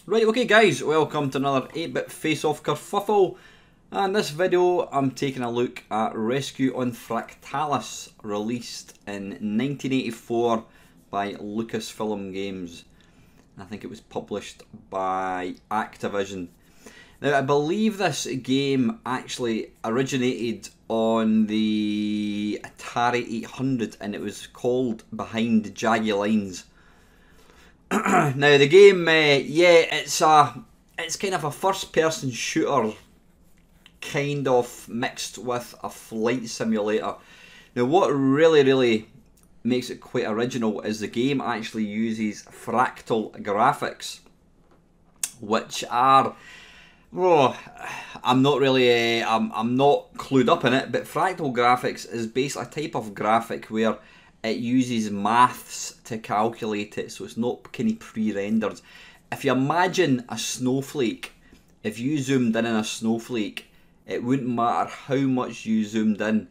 Right, okay guys, welcome to another 8-bit face-off kerfuffle, and this video I'm taking a look at Rescue on Fractalus, released in 1984 by Lucasfilm games. I think it was published by Activision. Now I believe this game actually originated on the Atari 800 and it was called Behind Jaggy Lines. Now the game, yeah, it's kind of a first-person shooter, kind of mixed with a flight simulator. Now what really makes it quite original is the game actually uses fractal graphics, which are, oh, I'm not clued up in it, but fractal graphics is basically a type of graphic where it uses maths to calculate it, so it's not kind of pre-rendered. If you imagine a snowflake, if you zoomed in on a snowflake, it wouldn't matter how much you zoomed in,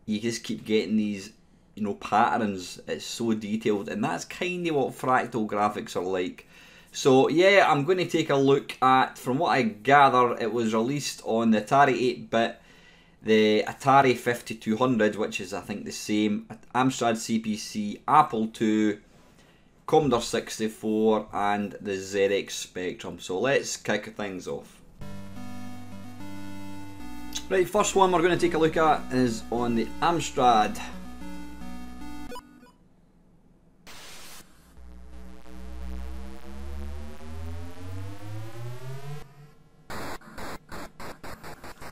you just keep getting these, you know, patterns. It's so detailed, and that's kind of what fractal graphics are like. So yeah, I'm going to take a look at, from what I gather, it was released on the Atari 8-bit, the Atari 5200, which is I think the same, Amstrad CPC, Apple II, Commodore 64 and the ZX Spectrum. So let's kick things off. Right, first one we're going to take a look at is on the Amstrad.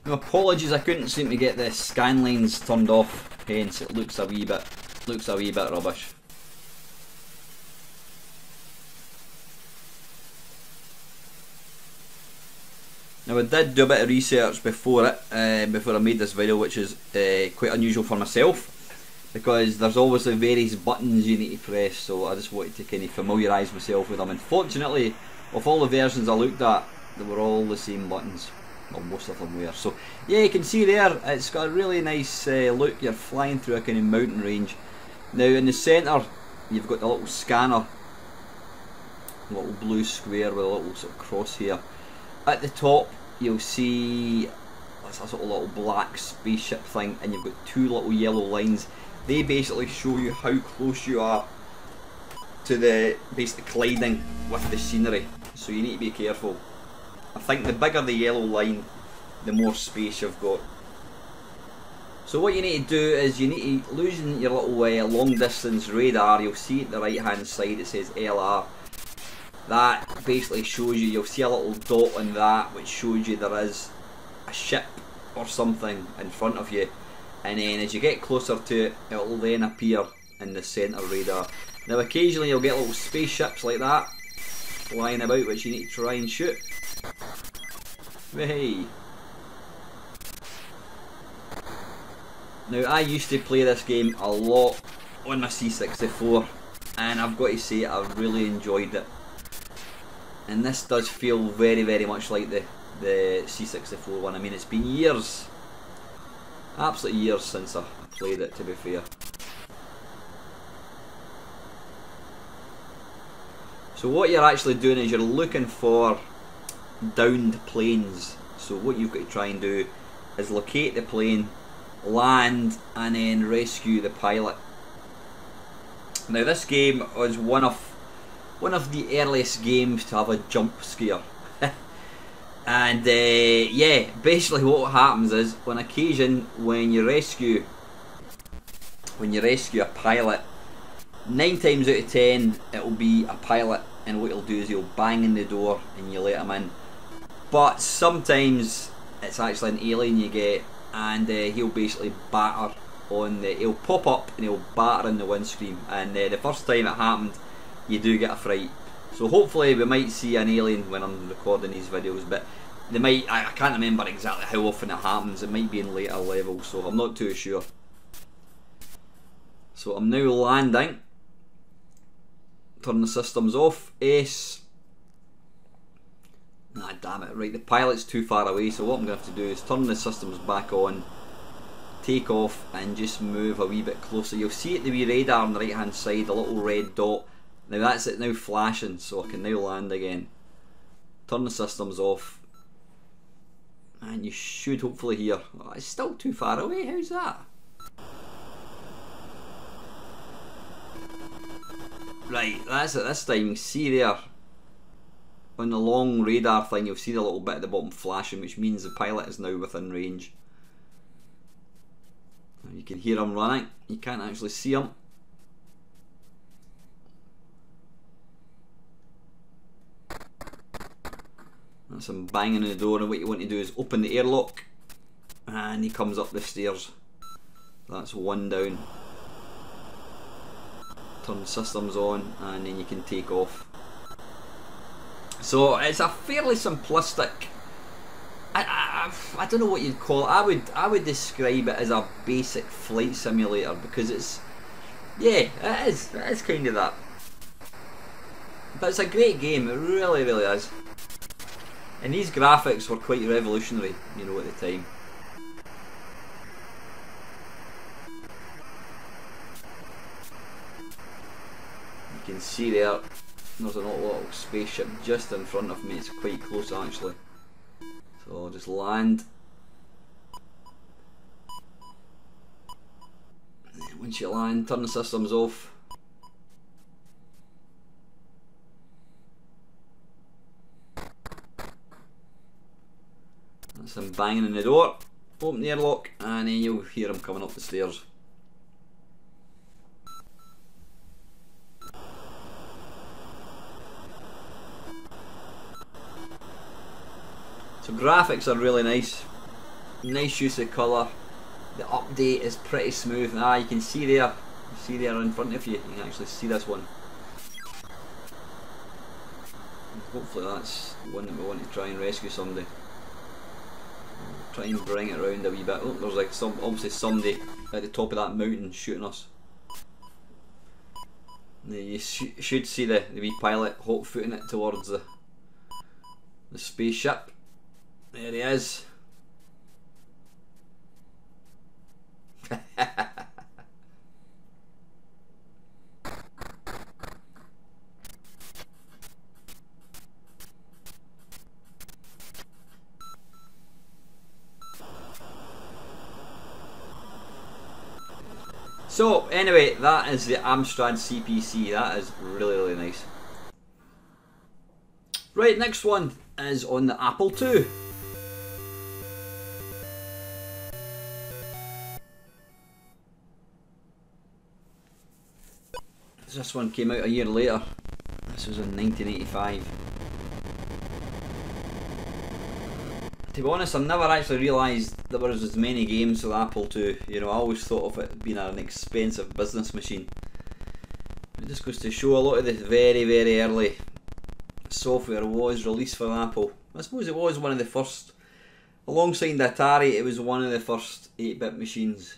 Now, apologies, I couldn't seem to get the scan lines turned off, hence it looks a wee bit rubbish. Now I did do a bit of research before I made this video, which is quite unusual for myself, because there's obviously various buttons you need to press, so I just wanted to kind of familiarise myself with them. Unfortunately, of all the versions I looked at, they were all the same buttons. Well, most of them were. So yeah, you can see there, it's got a really nice look. You're flying through a kind of mountain range. Now in the centre, you've got the little scanner, a little blue square with a little sort of cross here. At the top, you'll see that's a sort of little black spaceship thing, and you've got two little yellow lines. They basically show you how close you are to the basically colliding with the scenery. So you need to be careful. I think the bigger the yellow line, the more space you've got. So what you need to do is you need to loosen your little long distance radar. You'll see at the right hand side it says LR. That basically shows you, you'll see a little dot on that which shows you there is a ship or something in front of you, and then as you get closer to it, it will then appear in the centre radar. Now occasionally you'll get little spaceships like that flying about which you need to try and shoot. Hey. Now I used to play this game a lot on my C64, and I've got to say I really enjoyed it. And this does feel very much like the C64 one. I mean, it's been years, absolute years since I played it, to be fair. So what you're actually doing is you're looking for downed planes. So what you've got to try and do is locate the plane, land, and then rescue the pilot. Now this game was one of the earliest games to have a jump scare. And yeah, basically what happens is on occasion when you rescue a pilot, 9 times out of 10 it will be a pilot, and what he'll do is he'll bang in the door and you let him in. But sometimes it's actually an alien you get, and he'll basically batter on the, he'll pop up and he'll batter in the windscreen, and the first time it happened you do get a fright. So hopefully we might see an alien when I'm recording these videos, but they might, I can't remember exactly how often it happens. It might be in later levels, so I'm not too sure. So I'm now landing. Turn the systems off. S. Ah, damn it. Right, the pilot's too far away, so what I'm going to have to do is turn the systems back on, take off, and just move a wee bit closer. You'll see it, the wee radar on the right hand side, a little red dot. Now that's it now flashing, so I can now land again. Turn the systems off. And you should hopefully hear. Oh, it's still too far away, how's that? Right, that's it this time. See there, on the long radar thing, you'll see the little bit at the bottom flashing, which means the pilot is now within range. You can hear him running, you can't actually see him. That's him banging on the door, and what you want to do is open the airlock, and he comes up the stairs. That's one down. Turn the systems on, and then you can take off. So it's a fairly simplistic, I don't know what you'd call it. I would describe it as a basic flight simulator, because it's, yeah, it is kind of that. But it's a great game, it really, really is. And these graphics were quite revolutionary, you know, at the time. You can see there's a little spaceship just in front of me. It's quite close actually. So I'll just land. And once you land, turn the systems off. That's him banging on the door. Open the airlock, and then you'll hear him coming up the stairs. So graphics are really nice. Nice use of colour. The update is pretty smooth. Ah, you can see there. You see there in front of you. You can actually see this one. Hopefully that's the one that we want to try and rescue somebody. Try and bring it around a wee bit. Oh, there's like obviously somebody at the top of that mountain shooting us. You should see the wee pilot hot footing it towards the spaceship. There he is. So anyway, that is the Amstrad CPC. That is really, really nice. Right, next one is on the Apple II. This one came out a year later. This was in 1985. To be honest, I never actually realised there was as many games for the Apple II. You know, I always thought of it being an expensive business machine. It just goes to show a lot of the very, very early software was released for the Apple. I suppose it was one of the first, alongside the Atari, it was one of the first 8-bit machines.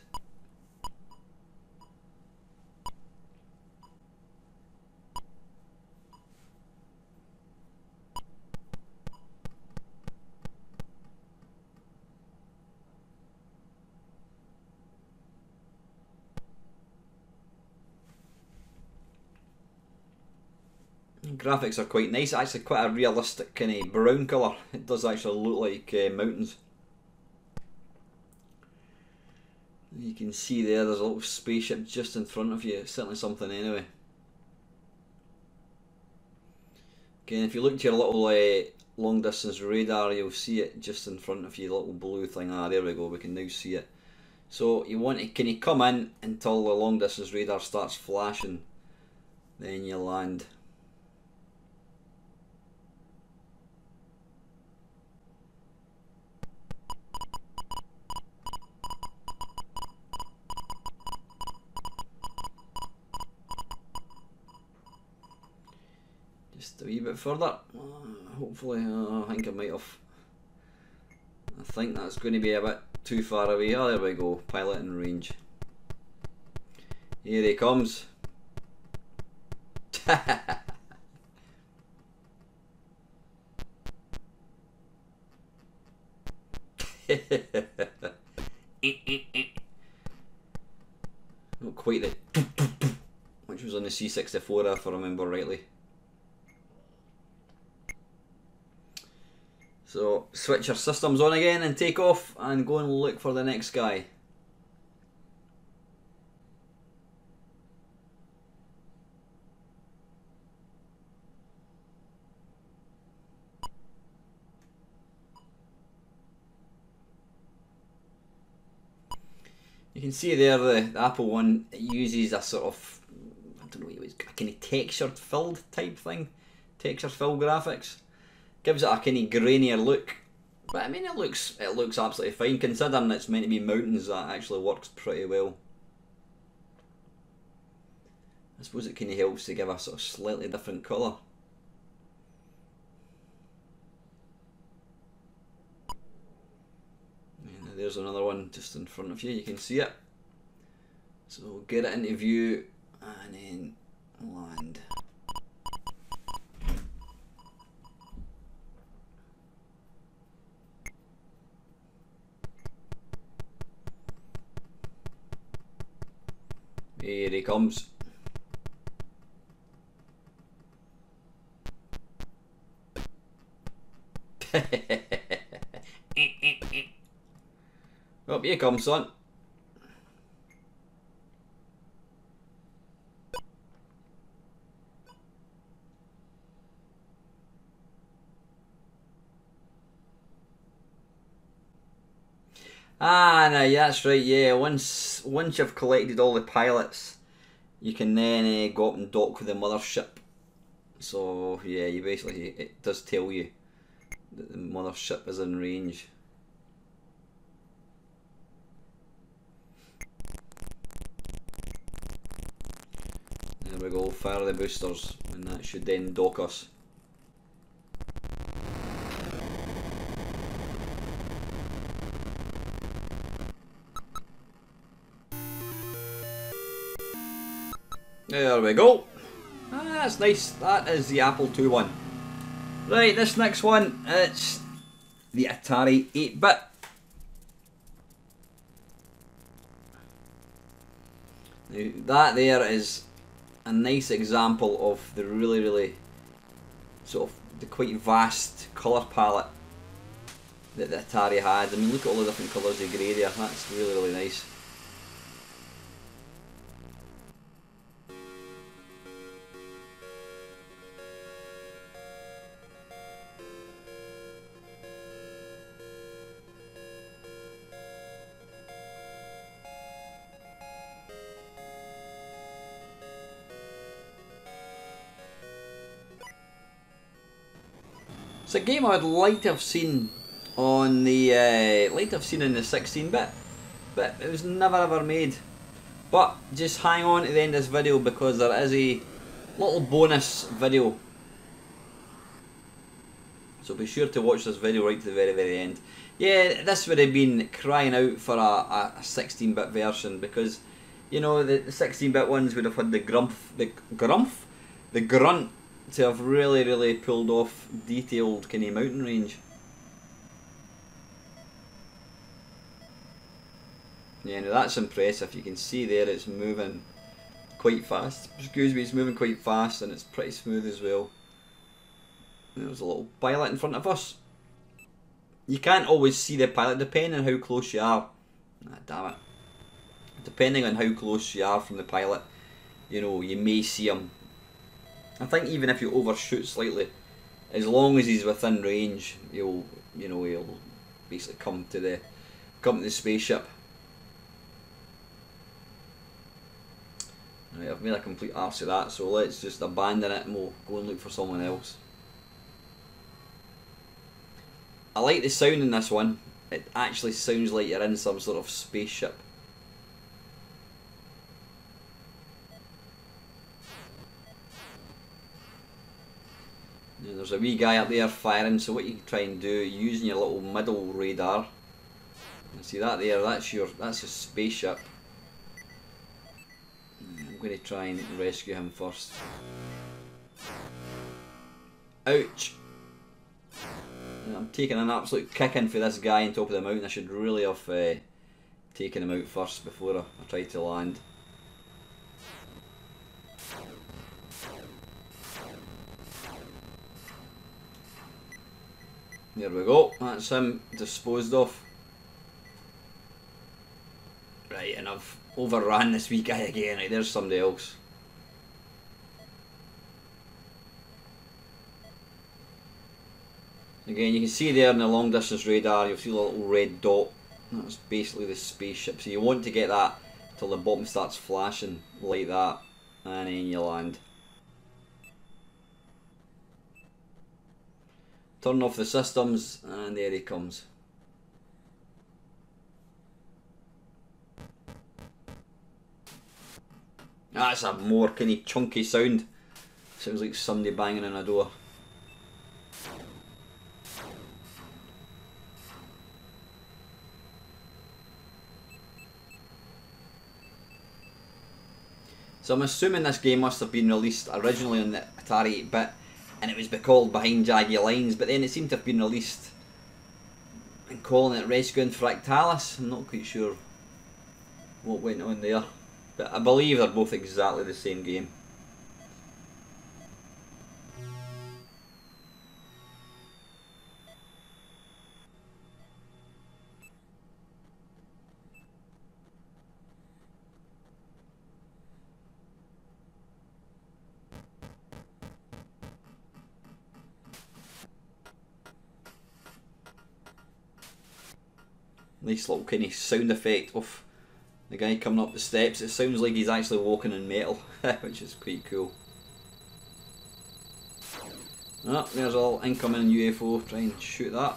Graphics are quite nice, actually quite a realistic kind of brown colour. It does actually look like mountains. You can see there's a little spaceship just in front of you. It's certainly something anyway. Again, if you look to your little long distance radar, you'll see it just in front of you, the little blue thing. Ah, there we go, we can now see it. So you want to, can you come in until the long distance radar starts flashing, then you land. Just a wee bit further. Hopefully, I think I might have. I think that's going to be a bit too far away. Oh, there we go. Pilot in range. Here he comes. Not quite the which was on the C64 if I remember rightly. So switch your systems on again and take off and go and look for the next guy. You can see there the Apple one uses a sort of, I don't know what it was, a kind of textured filled type thing, texture fill graphics. Gives it a kind of grainier look, but I mean it looks absolutely fine considering it's meant to be mountains. That actually works pretty well. I suppose it kind of helps to give a sort of slightly different colour. And there's another one just in front of you. You can see it. So get it into view and then land. Here he comes. Up you come, son. Ah, no, yeah, that's right. Yeah, once you've collected all the pilots, you can then go up and dock with the mothership. So yeah, you basically, it does tell you that the mothership is in range. There we go. Fire the boosters, and that should then dock us. There we go. Ah, that's nice. That is the Apple II one. Right, this next one, it's the Atari 8-bit. Now, that there is a nice example of the really sort of the quite vast colour palette that the Atari had. I mean, look at all the different colours of grey there. That's really nice. It's a game I'd like to have seen on the in the 16-bit, but it was never ever made. But just hang on to the end of this video because there is a little bonus video. So be sure to watch this video right to the very end. Yeah, this would have been crying out for a 16-bit version because, you know, the 16-bit ones would have had the grunt to have really pulled off detailed kind of mountain range. Yeah, now that's impressive. You can see there it's moving quite fast. Excuse me, it's moving quite fast and it's pretty smooth as well. There's a little pilot in front of us. You can't always see the pilot depending on how close you are. Ah, damn it. Depending on how close you are from the pilot, you know, you may see him. I think even if you overshoot slightly, as long as he's within range, he'll basically come to the spaceship. Right, I've made a complete arse of that, so let's just abandon it and we'll go and look for someone else. I like the sound in this one. It actually sounds like you're in some sort of spaceship. there's a wee guy up there firing, so what you can try and do, using your little middle radar, and see that there, that's your spaceship. I'm going to try and rescue him first. Ouch! I'm taking an absolute kicking for this guy on top of the mountain. I should really have taken him out first before I tried to land. There we go, that's him disposed of. Right, and I've overran this wee guy again. Right, there's somebody else. Again, you can see there in the long distance radar, you'll see a little red dot. That's basically the spaceship. So you want to get that till the bottom starts flashing like that, and then you land. Turn off the systems, and there he comes. That's a more kind of chunky sound. Sounds like somebody banging on a door. So I'm assuming this game must have been released originally on the Atari 8-bit, and it was called Behind Jagged Lines, but then it seemed to have been released and calling it Rescuing Fractalus. I'm not quite sure what went on there, but I believe they're both exactly the same game. Nice little kind of sound effect of the guy coming up the steps. It sounds like he's actually walking in metal, which is quite cool. Oh, there's all incoming UFO. Try and shoot that.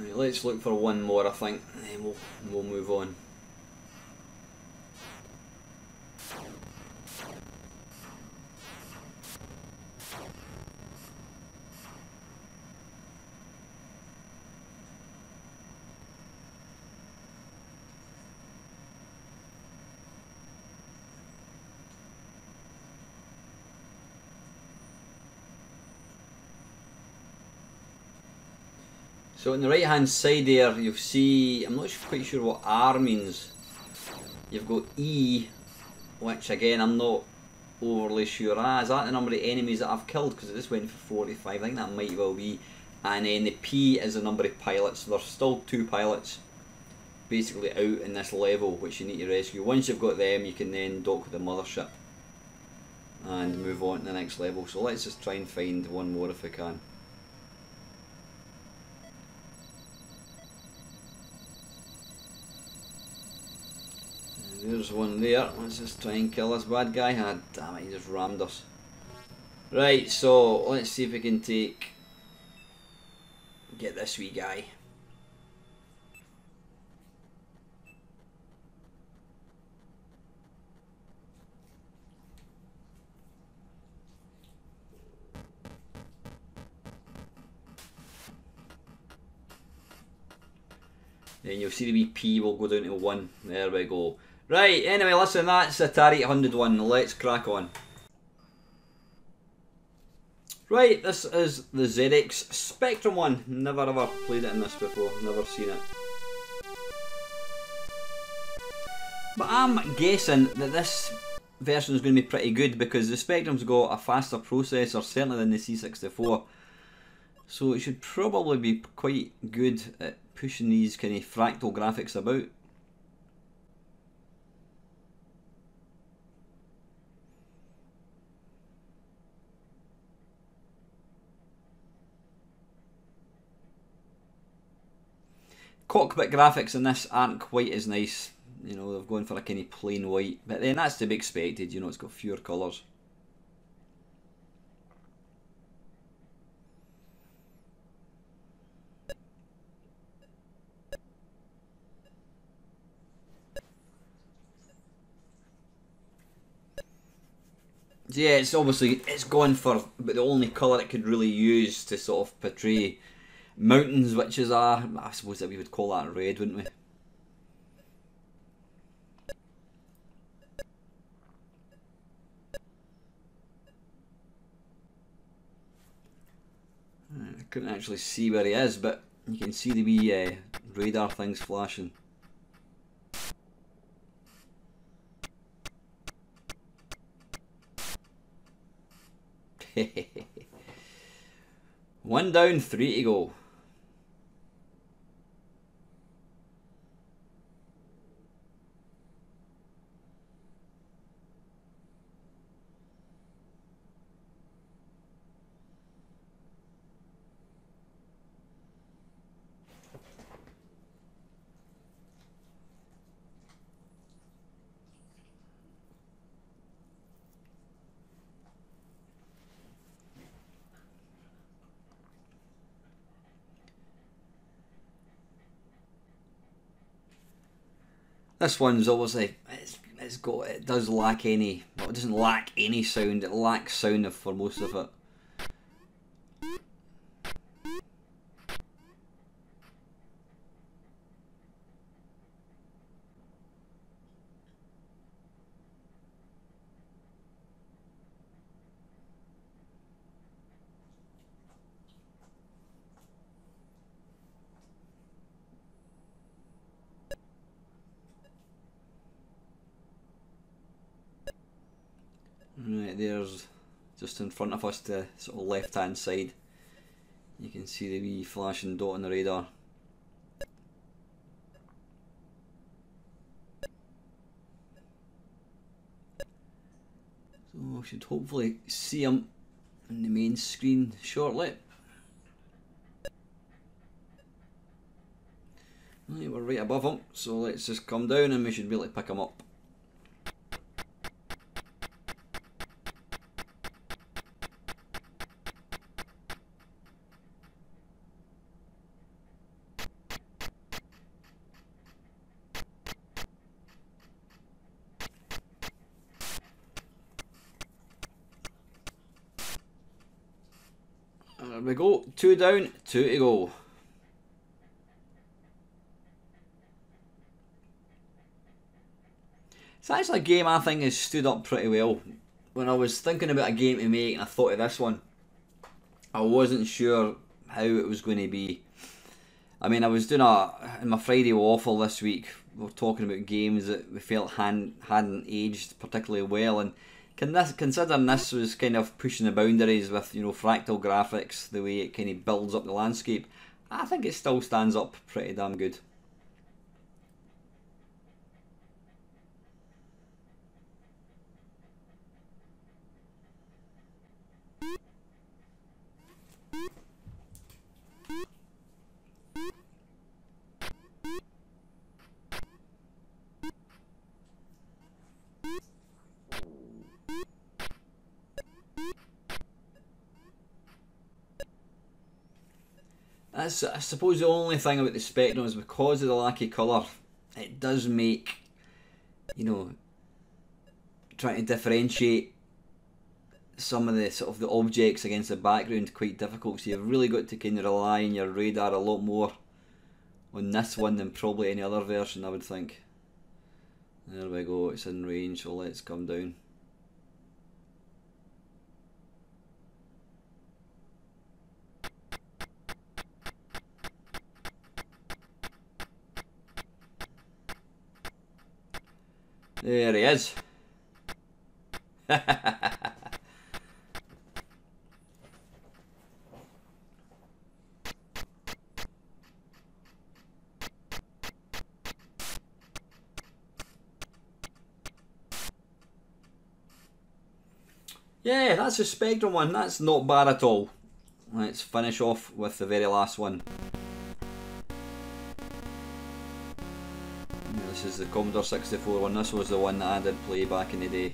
Right, let's look for one more, I think, and then we'll move on. So on the right hand side there, you'll see, I'm not quite sure what R means. You've got E, which again I'm not overly sure. Is that the number of enemies that I've killed? Because this went for 45, I think that might well be. And then the P is the number of pilots. So there's still 2 pilots basically out in this level which you need to rescue. Once you've got them, you can then dock with the mothership and move on to the next level. So let's just try and find one more if we can. There's one there. Let's just try and kill this bad guy. Ah, damn it, he just rammed us. Right, so let's see if we can get this wee guy. Then you'll see the wee P will go down to 1. There we go. Right, anyway, listen, that's Atari 801. Let's crack on. Right, this is the ZX Spectrum one. Never ever played it in this before, never seen it. But I'm guessing that this version is going to be pretty good because the Spectrum's got a faster processor, certainly than the C64. So it should probably be quite good at pushing these kind of fractal graphics about. Cockpit graphics in this aren't quite as nice. You know, they've gone for a kind of plain white, but then that's to be expected, you know, it's got fewer colours. So yeah, it's gone for but the only colour it could really use to sort of portray mountains, which is I suppose that we would call that red, wouldn't we? I couldn't actually see where he is, but you can see the wee radar things flashing. One down, 3 to go. This one's obviously it does lack any, well, it doesn't lack any sound. It lacks sound for most of it. Right, there's just in front of us, the sort of left hand side. You can see the wee flashing dot on the radar. So we should hopefully see him on the main screen shortly. Right, we're right above him, so let's just come down and we should be able to pick him up. There we go, 2 down, 2 to go. It's actually a game I think has stood up pretty well. When I was thinking about a game to make and I thought of this one, I wasn't sure how it was going to be. I mean, I was doing in my Friday Waffle this week, we were talking about games that we felt hadn't aged particularly well, and considering this was kind of pushing the boundaries with, you know, fractal graphics, the way it kind of builds up the landscape, I think it still stands up pretty damn good. That's, I suppose, the only thing about the Spectrum is because of the lack of colour, it does make, you know, trying to differentiate some of the sort of the objects against the background quite difficult. So you've really got to kind of rely on your radar a lot more on this one than probably any other version, I would think. There we go, it's in range, so let's come down. There he is. Yeah, that's the Spectrum one. That's not bad at all. Let's finish off with the very last one. This is the Commodore 64 one. This was the one that I did play back in the day.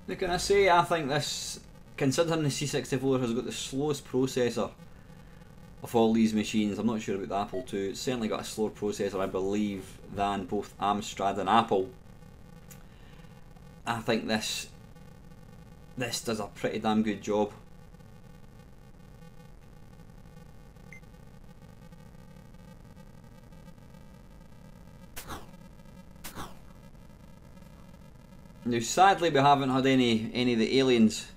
What can I say? I think this, considering the C64 has got the slowest processor of all these machines, I'm not sure about the Apple II, it's certainly got a slower processor I believe than both Amstrad and Apple. I think this does a pretty damn good job. Now sadly we haven't had any of the aliens.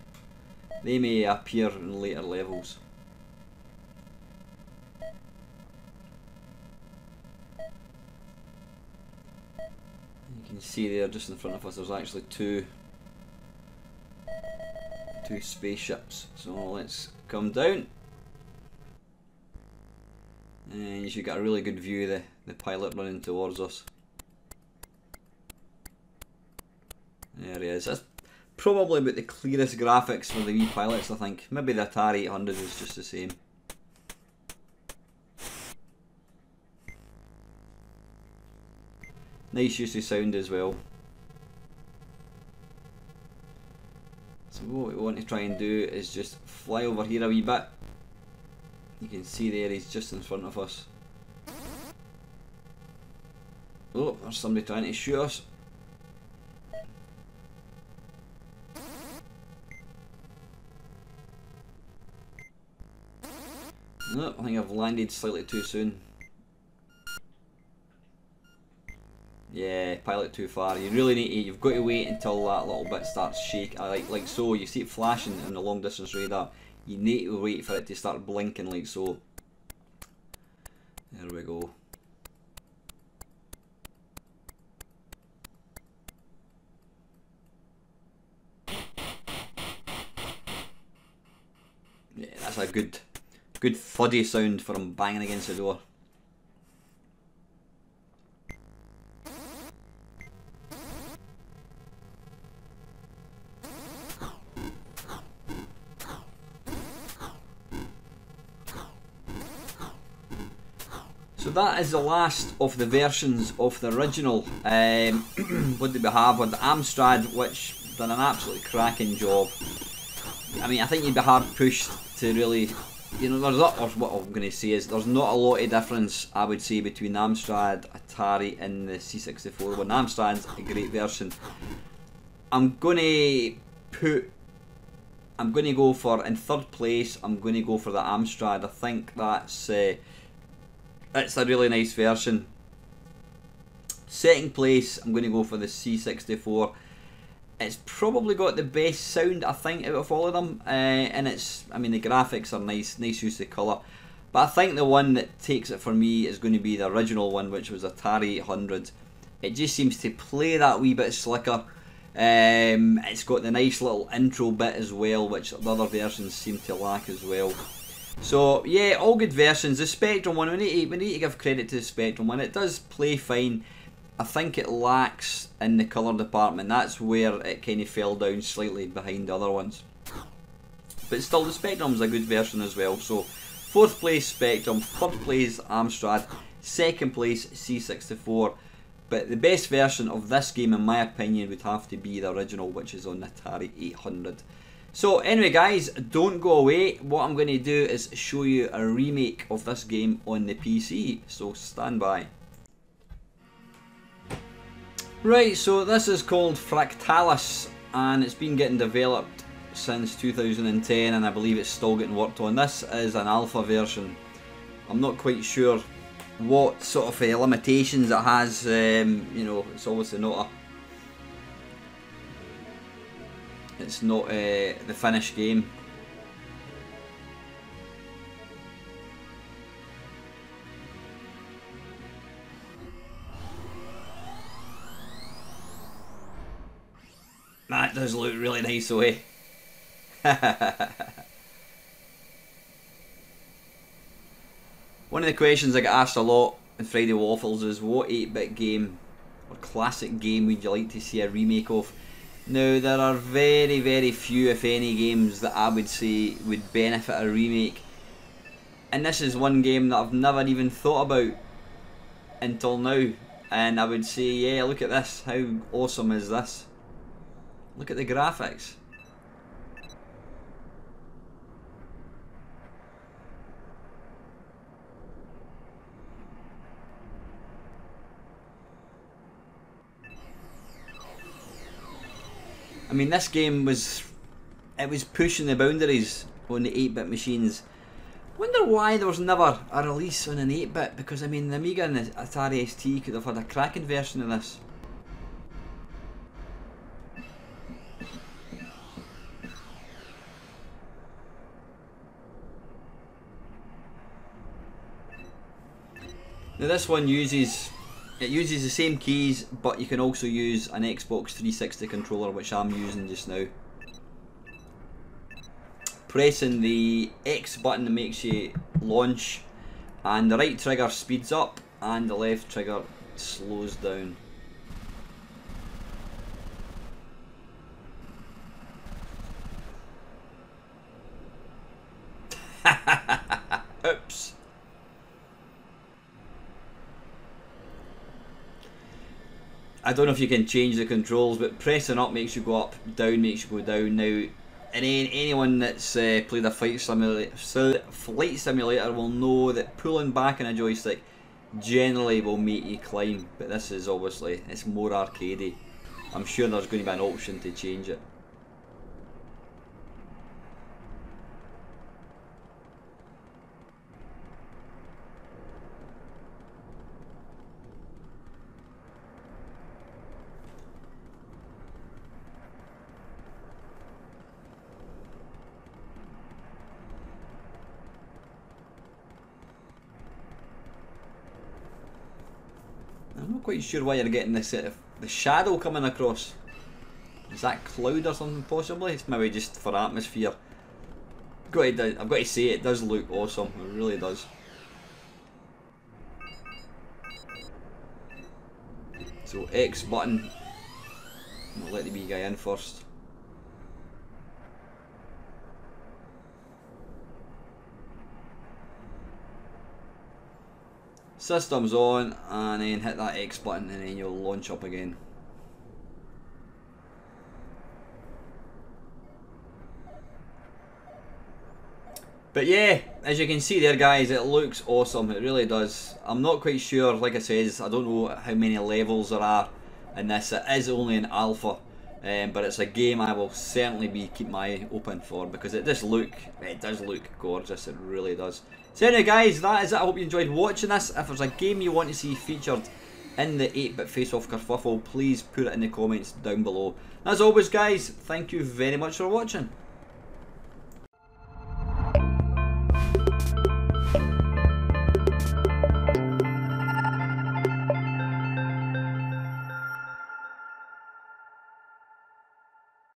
They may appear in later levels. You can see there just in front of us there's actually two spaceships. So let's come down. And you should get a really good view of the pilot running towards us. There he is. That's probably about the clearest graphics for the wee pilots, I think. Maybe the Atari 800 is just the same. Nice use of sound as well. So what we want to try and do is just fly over here a wee bit. You can see there he's just in front of us. Oh, there's somebody trying to shoot us. No, I think I've landed slightly too soon. Yeah, pilot too far. You really need to, you've got to wait until that little bit starts shaking, like so. You see it flashing in the long distance radar. You need to wait for it to start blinking like so. There we go. Yeah, that's a good thuddy sound for him banging against the door. So that is the last of the versions of the original. What did we have? We had the Amstrad, which done an absolutely cracking job. I mean, I think you'd be hard pushed to really, you know, there's not, or what I'm going to say is there's not a lot of difference, I would say, between Amstrad, Atari and the C64 one. Amstrad's a great version. I'm going to go for, in third place, I'm going to go for the Amstrad. I think that's it's a really nice version. Second place, I'm going to go for the C64. It's probably got the best sound, I think, out of all of them, and it's, I mean, the graphics are nice use of colour, but I think the one that takes it for me is going to be the original one, which was Atari 800. It just seems to play that wee bit slicker. It's got the nice little intro bit as well, which the other versions seem to lack as well. So yeah, all good versions. The Spectrum one, we need to give credit to the Spectrum one. It does play fine. I think it lacks in the colour department. That's where it kind of fell down slightly behind the other ones. But still, the Spectrum's a good version as well. So, fourth place Spectrum, third place Amstrad. Second place, C64. But the best version of this game, in my opinion, would have to be the original, which is on the Atari 800. So anyway guys, don't go away. What I'm going to do is show you a remake of this game on the PC. So stand by. Right, so this is called Fractalus, and it's been getting developed since 2010, and I believe it's still getting worked on. This is an alpha version. I'm not quite sure what sort of limitations it has. You know, it's obviously not the finished game. That does look really nice away. One of the questions I get asked a lot in Friday Waffles is, what 8-bit game or classic game would you like to see a remake of? Now, there are very, very few, if any, games that I would say would benefit a remake. And this is one game that I've never even thought about until now. And I would say, yeah, look at this. How awesome is this? Look at the graphics. I mean, this game was pushing the boundaries on the 8-bit machines. Wonder why there was never a release on an 8-bit, because I mean the Amiga and the Atari ST could have had a cracking version of this. Now this one uses the same keys, but you can also use an Xbox 360 controller, which I'm using just now. Pressing the X button makes you launch, and the right trigger speeds up and the left trigger slows down. Oops. I don't know if you can change the controls, but pressing up makes you go up, down makes you go down. Now, anyone that's played a flight simulator will know that pulling back on a joystick generally will make you climb, but this is obviously, it's more arcadey. I'm sure there's going to be an option to change it. I'm not quite sure why you're getting this the shadow coming across. Is that cloud or something possibly? It's maybe just for atmosphere. I've got to say, it does look awesome. It really does. So X button. I'll let the wee guy in first. System's on, and then hit that X button and then you'll launch up again. But yeah, as you can see there guys, it looks awesome, it really does. I'm not quite sure, like I said, I don't know how many levels there are in this. It is only an alpha, but it's a game I will certainly be keeping my eye open for, because it does look gorgeous, it really does. So anyway guys, that is it. I hope you enjoyed watching this. If there's a game you want to see featured in the 8-bit face-off kerfuffle, please put it in the comments down below. As always guys, thank you very much for watching.